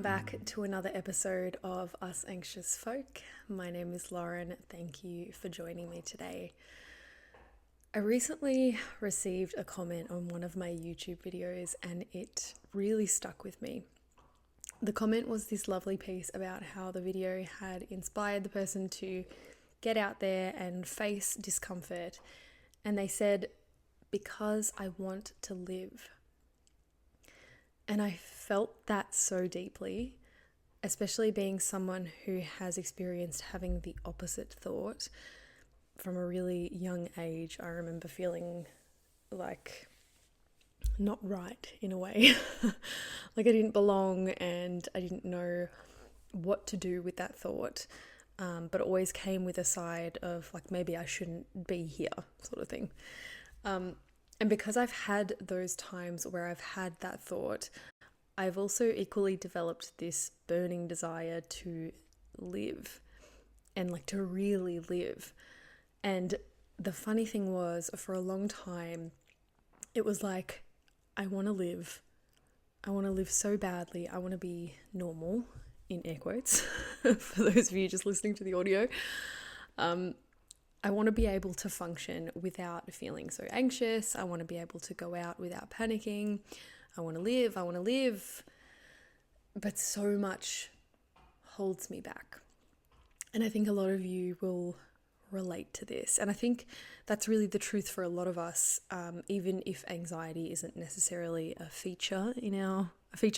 Welcome back to another episode of Us Anxious Folk. My name is Lauren. Thank you for joining me today. I recently received a comment on one of my YouTube videos and it really stuck with me. The comment was this lovely piece about how the video had inspired the person to get out there and face discomfort. And they said, "Because I want to live." And I felt that so deeply, especially being someone who has experienced having the opposite thought from a really young age. I remember feeling like not right in a way, like I didn't belong and I didn't know what to do with that thought. But it always came with a side of like, maybe I shouldn't be here sort of thing. And because I've had those times where I've had that thought, I've also equally developed this burning desire to live and like to really live. And the funny thing was, for a long time, it was like, I want to live. I want to live so badly. I want to be normal, in air quotes, for those of you just listening to the audio. I want to be able to function without feeling so anxious. I want to be able to go out without panicking. I want to live. But so much holds me back. And I think a lot of you will relate to this. And I think that's really the truth for a lot of us, even if anxiety isn't necessarily a feature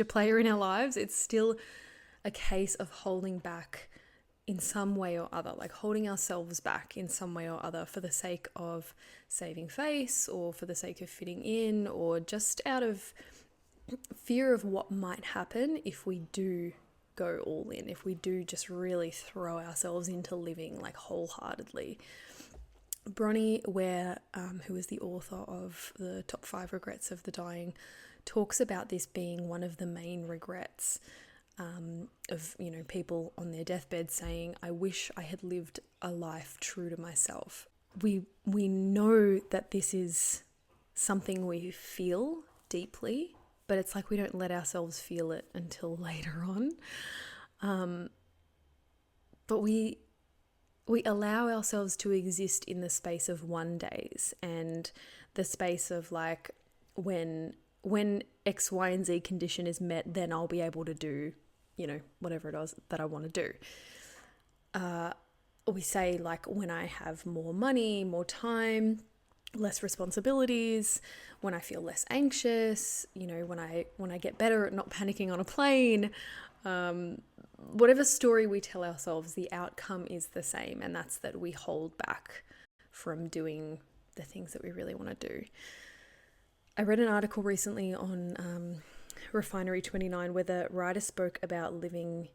player in our lives, it's still a case of holding back in some way or other, like holding ourselves back in some way or other for the sake of saving face or for the sake of fitting in or just out of fear of what might happen if we do go all in, if we do just really throw ourselves into living like wholeheartedly. Bronnie Ware, who is the author of the Top 5 Regrets of the Dying, talks about this being one of the main regrets of people on their deathbed saying, "I wish I had lived a life true to myself." We know that this is something we feel deeply, but it's like we don't let ourselves feel it until later on. But we allow ourselves to exist in the space of one days and the space of like when X, Y, and Z condition is met, then I'll be able to do whatever it is that I want to do. We say like, when I have more money, more time, less responsibilities, when I feel less anxious, when I get better at not panicking on a plane, whatever story we tell ourselves, the outcome is the same, and that's that we hold back from doing the things that we really want to do. I read an article recently on Refinery 29 where the writer spoke about living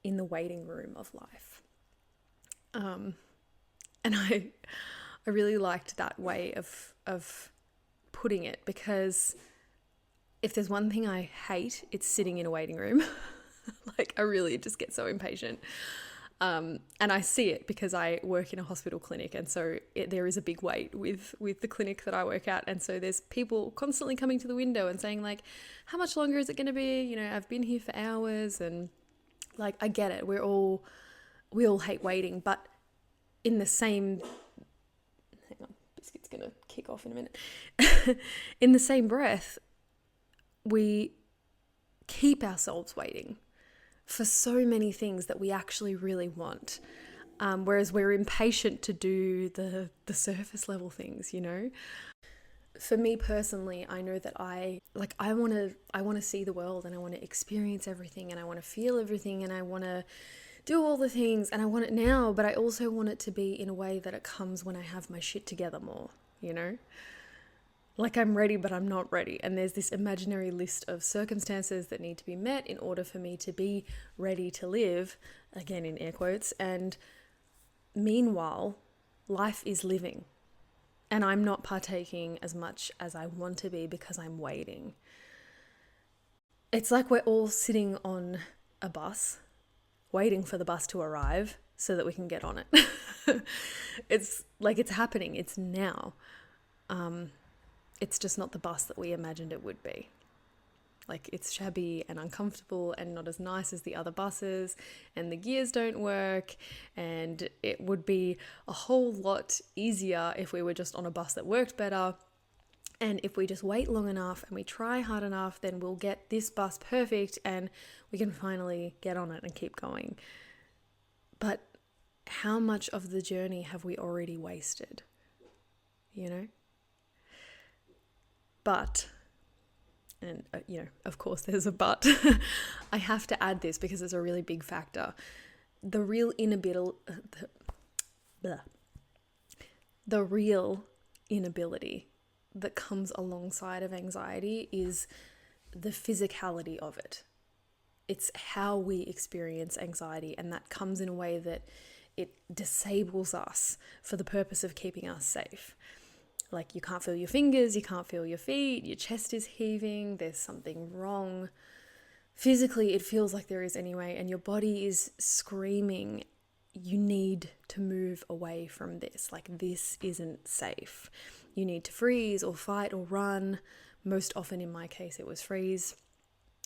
in the waiting room of life. And I really liked that way of putting it, because if there's one thing I hate, it's sitting in a waiting room. Like, I really just get so impatient. And I see it because I work in a hospital clinic, and so there is a big wait with the clinic that I work at, and so there's people constantly coming to the window and saying like, how much longer is it going to be? I've been here for hours, and like, I get it. We all hate waiting, but in the same, hang on, biscuit's going to kick off in a minute. In the same breath, we keep ourselves waiting for so many things that we actually really want. Whereas we're impatient to do the surface level things, For me personally, I know that I want to see the world, and I want to experience everything, and I want to feel everything, and I want to do all the things, and I want it now, but I also want it to be in a way that it comes when I have my shit together more, Like, I'm ready, but I'm not ready. And there's this imaginary list of circumstances that need to be met in order for me to be ready to live, again in air quotes. And meanwhile, life is living. And I'm not partaking as much as I want to be because I'm waiting. It's like we're all sitting on a bus, waiting for the bus to arrive so that we can get on it. It's like, it's happening. It's now. It's just not the bus that we imagined it would be. Like it's shabby and uncomfortable and not as nice as the other buses, and the gears don't work, and it would be a whole lot easier if we were just on a bus that worked better. And if we just wait long enough and we try hard enough, then we'll get this bus perfect and we can finally get on it and keep going. But how much of the journey have we already wasted? You know? But, and of course there's a but, I have to add this because it's a really big factor. The real inability that comes alongside of anxiety is the physicality of it. It's how we experience anxiety, and that comes in a way that it disables us for the purpose of keeping us safe. Like you can't feel your fingers, you can't feel your feet, your chest is heaving, there's something wrong. Physically, it feels like there is anyway, and your body is screaming, you need to move away from this. Like this isn't safe. You need to freeze or fight or run. Most often in my case, it was freeze.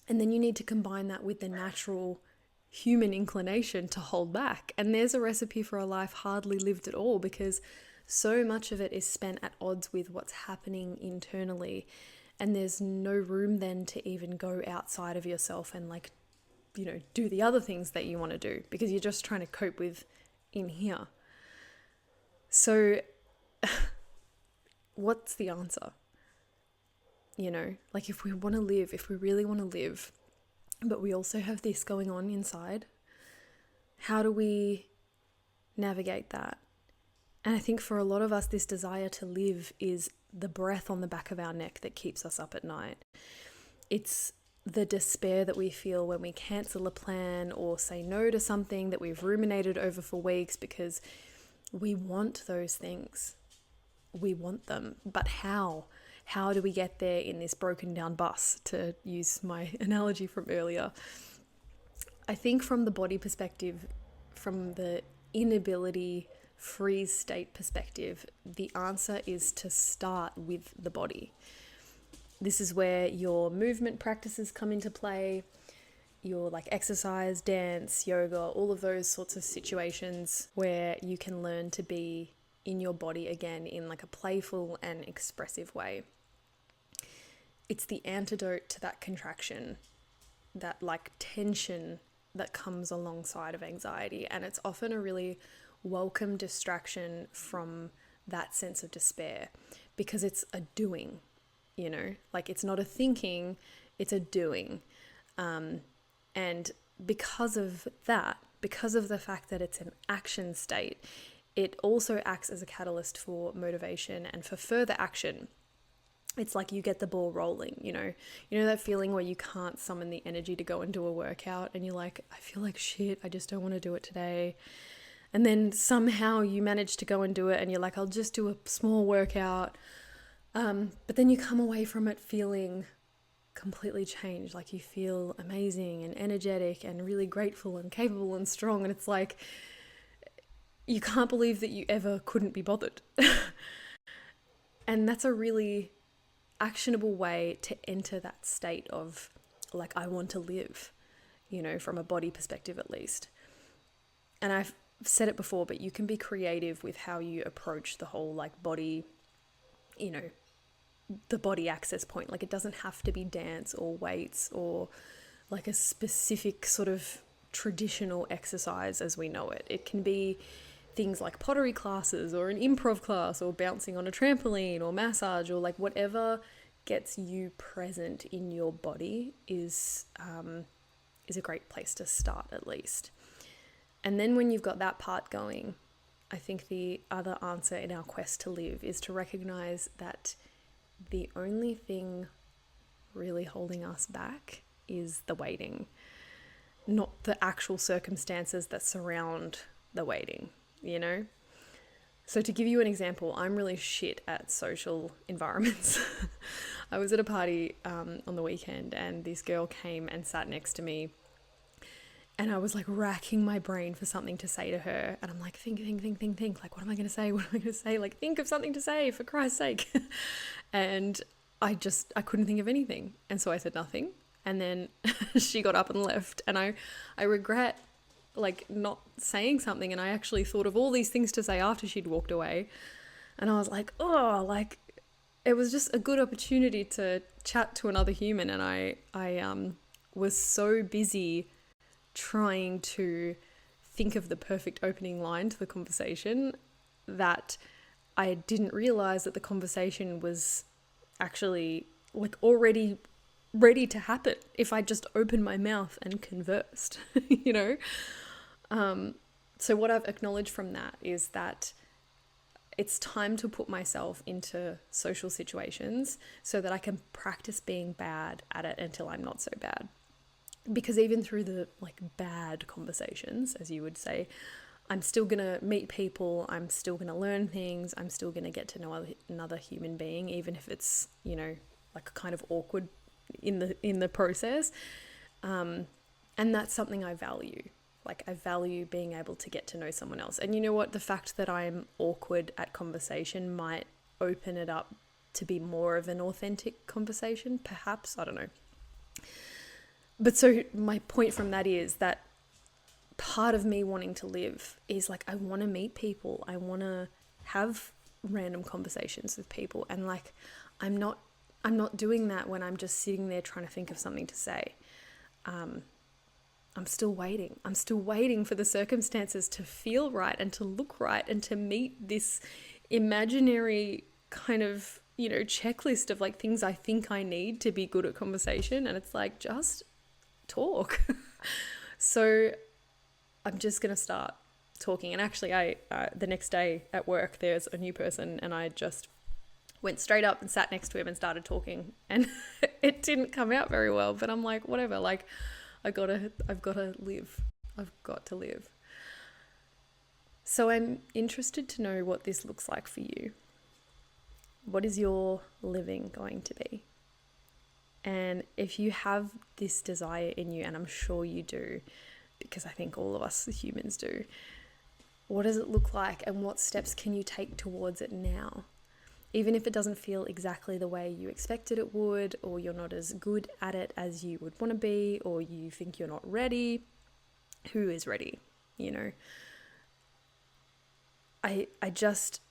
And then you need to combine that with the natural human inclination to hold back. And there's a recipe for a life hardly lived at all, because so much of it is spent at odds with what's happening internally. And there's no room then to even go outside of yourself and do the other things that you want to do, because you're just trying to cope with in here. So what's the answer? If we want to live, if we really want to live, but we also have this going on inside, how do we navigate that? And I think for a lot of us, this desire to live is the breath on the back of our neck that keeps us up at night. It's the despair that we feel when we cancel a plan or say no to something that we've ruminated over for weeks, because we want those things. We want them. But how? How do we get there in this broken down bus, to use my analogy from earlier? I think from the body perspective, from the inability freeze state perspective, the answer is to start with the body. This is where your movement practices come into play, your exercise, dance, yoga, all of those sorts of situations where you can learn to be in your body again in a playful and expressive way. It's the antidote to that contraction, that tension that comes alongside of anxiety. And it's often a really welcome distraction from that sense of despair, because it's a doing, it's not a thinking, it's a doing. And because of that, because of the fact that it's an action state, it also acts as a catalyst for motivation and for further action. It's like you get the ball rolling, you know that feeling where you can't summon the energy to go and do a workout, and you're like, I feel like shit, I just don't want to do it today. And then somehow you manage to go and do it, and you're like, I'll just do a small workout. But then you come away from it feeling completely changed. You feel amazing and energetic and really grateful and capable and strong. And it's like, you can't believe that you ever couldn't be bothered. And that's a really actionable way to enter that state of I want to live, from a body perspective at least. And I've said it before, but you can be creative with how you approach the whole body, the body access point. It doesn't have to be dance or weights or a specific sort of traditional exercise as we know it. It can be things like pottery classes or an improv class or bouncing on a trampoline or massage or whatever gets you present in your body is a great place to start at least. And then when you've got that part going, I think the other answer in our quest to live is to recognize that the only thing really holding us back is the waiting, not the actual circumstances that surround the waiting, So to give you an example, I'm really shit at social environments. I was at a party on the weekend, and this girl came and sat next to me, and I was racking my brain for something to say to her. And I'm like, think. What am I going to say? What am I going to say? Think of something to say, for Christ's sake. And I couldn't think of anything. And so I said nothing. And then she got up and left. And I regret like not saying something. And I actually thought of all these things to say after she'd walked away. And I was like, oh, like it was just a good opportunity to chat to another human. And I was so busy trying to think of the perfect opening line to the conversation that I didn't realize that the conversation was actually like already ready to happen if I just opened my mouth and conversed, you know? So what I've acknowledged from that is that it's time to put myself into social situations so that I can practice being bad at it until I'm not so bad. Because even through the like bad conversations, as you would say, I'm still going to meet people, I'm still going to learn things, I'm still going to get to know another human being, even if it's, you know, like kind of awkward in the process. And that's something I value. Like I value being able to get to know someone else. And you know what? The fact that I'm awkward at conversation might open it up to be more of an authentic conversation, perhaps. I don't know. But so my point from that is that part of me wanting to live is like, I want to meet people. I want to have random conversations with people. And like, I'm not doing that when I'm just sitting there trying to think of something to say. I'm still waiting. I'm still waiting for the circumstances to feel right and to look right and to meet this imaginary kind of, you know, checklist of like things I think I need to be good at conversation. And it's like, just talk. So I'm just going to start talking. And actually the next day at work, there's a new person and I just went straight up and sat next to him and started talking, and it didn't come out very well, but I'm like, whatever, like I've got to live. So I'm interested to know what this looks like for you. What is your living going to be? And if you have this desire in you, and I'm sure you do, because I think all of us humans do, what does it look like and what steps can you take towards it now? Even if it doesn't feel exactly the way you expected it would, or you're not as good at it as you would want to be, or you think you're not ready, who is ready? You know, I just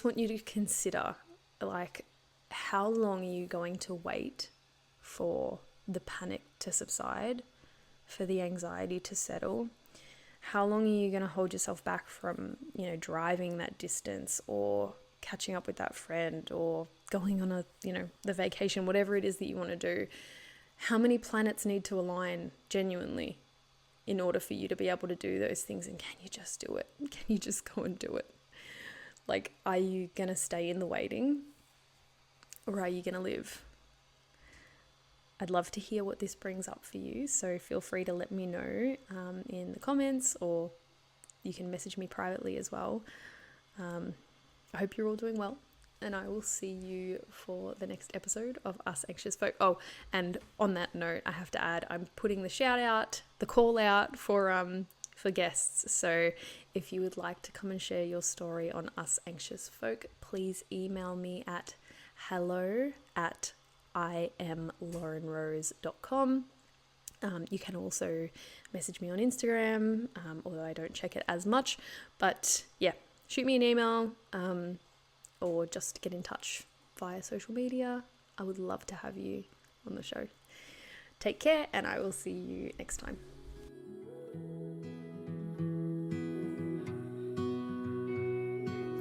want you to consider, like, how long are you going to wait for the panic to subside, for the anxiety to settle? How long are you going to hold yourself back from, you know, driving that distance or catching up with that friend or going on a, you know, the vacation, whatever it is that you want to do? How many planets need to align genuinely in order for you to be able to do those things? And can you just do it? Can you just go and do it? Like, are you going to stay in the waiting, or are you going to live? I'd love to hear what this brings up for you. So feel free to let me know in the comments, or you can message me privately as well. I hope you're all doing well, and I will see you for the next episode of Us Anxious Folk. Oh, and on that note, I have to add, I'm putting the call out for guests. So if you would like to come and share your story on Us Anxious Folk, please email me at hello@IamLaurenRose.com. You can also message me on Instagram, although I don't check it as much. But yeah, shoot me an email, or just get in touch via social media. I would love to have you on the show. Take care, and I will see you next time.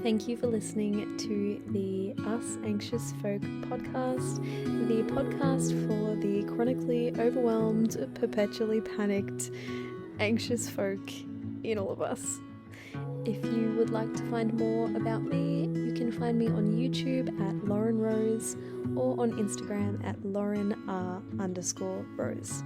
Thank you for listening to the Us Anxious Folk podcast, the podcast for the chronically overwhelmed, perpetually panicked, anxious folk in all of us. If you would like to find more about me, you can find me on YouTube at Lauren Rose, or on Instagram at LaurenR_Rose.